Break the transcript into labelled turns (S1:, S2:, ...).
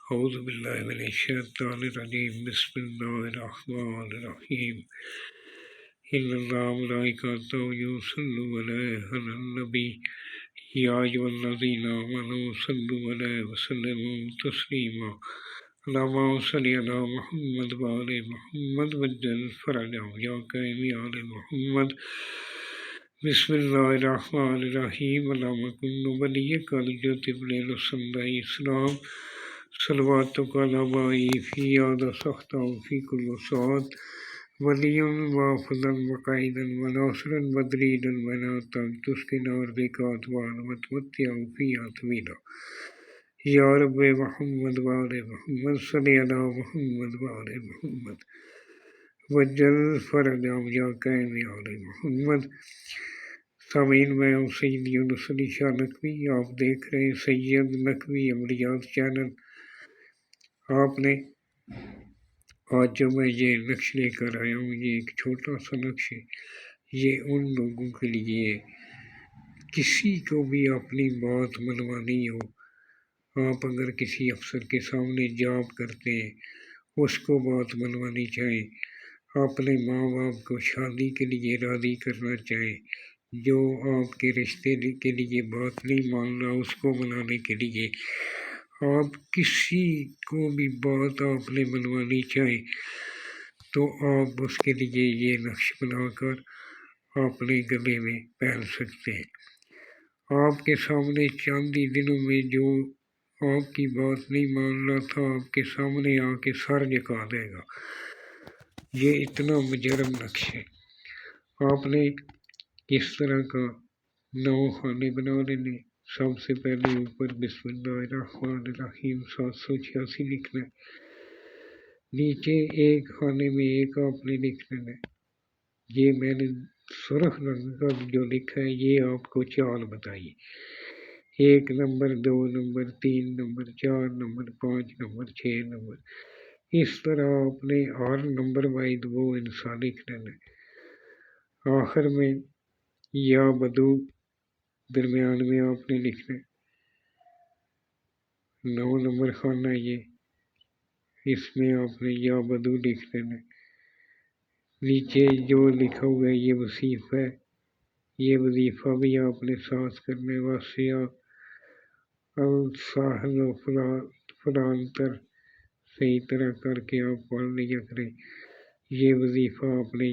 S1: أعوذ بالله من الشيطان الرجيم بسم الله الرحمن الرحيم إن الله وملائكته يصلون على النبي يا أيها الذين آمنوا صلوا عليه وسلموا تسليما اللهم صل على محمد وآل محمد وجل فرجهم يا كريم يا آل محمد بسم الله الرحمن الرحيم اللهم كن وليك جبريل صلى السلام صلواتك على بائی فی عادہ سختہ فی کل سعود ولی وافظا وقائدا وناصرا بدریدا وناتا تسکن ارضکات وتمتع فیہا طویلا یا رب محمد وآل محمد صلی علی محمد وآل محمد وجل فرجهم یا قائم یا آل محمد۔ سامعین، میں ہوں سید یونس علی شاہ نقوی، آپ دیکھ رہے ہیں سید نقوی عملیات چینل۔ آپ نے آج جو میں یہ نقش لے کر آیا ہوں، یہ ایک چھوٹا سا نقش ہے۔ یہ ان لوگوں کے لیے کسی کو بھی اپنی بات منوانی ہو، آپ اگر کسی افسر کے سامنے جاب کرتے ہیں، اس کو بات منوانی چاہیں، اپنے ماں باپ کو شادی کے لیے راضی کرنا چاہیں، جو آپ کے رشتے کے لیے بات نہیں مان رہا اس کو منانے کے لیے آپ کسی کو بھی بات آپ نے منوانی چاہیں تو آپ اس کے لیے یہ نقش بنا کر اپنے گلے میں پہن سکتے ہیں۔ آپ کے سامنے چند ہی دنوں میں جو آپ کی بات نہیں مان رہا تھا، آپ کے سامنے آ کے سر جھکا دے گا۔ یہ اتنا مجرم نقش ہے۔ آپ نے اس طرح کا 9 خانے بنا لینے۔ سب سے پہلے اوپر بسم اللہ الرحمن الرحیم 786 لکھنا ہے۔ نیچے ایک خانے میں ایک آپ نے لکھ لینا ہے۔ یہ میں نے سرخ رنگ کا جو لکھا ہے یہ آپ کو چال بتائیے، 1 number 2 number 3 number 4 number 5 number 6 number, اس طرح آپ نے ہر نمبر وائز وہ انسان لکھ لینا ہے۔ آخر میں یا بدو درمیان میں آپ نے لکھنا ہے۔ 9 نمبر خانہ یہ، اس میں آپ نے یا بدو لکھ لینا ہے۔ نیچے جو لکھا ہوا ہے یہ وظیفہ ہے، یہ وظیفہ بھی آپ نے ساتھ کرنے واسطے الساحل و فلان تر صحیح طرح کر کے آپ پڑھ لیا کریں۔ یہ وظیفہ آپ نے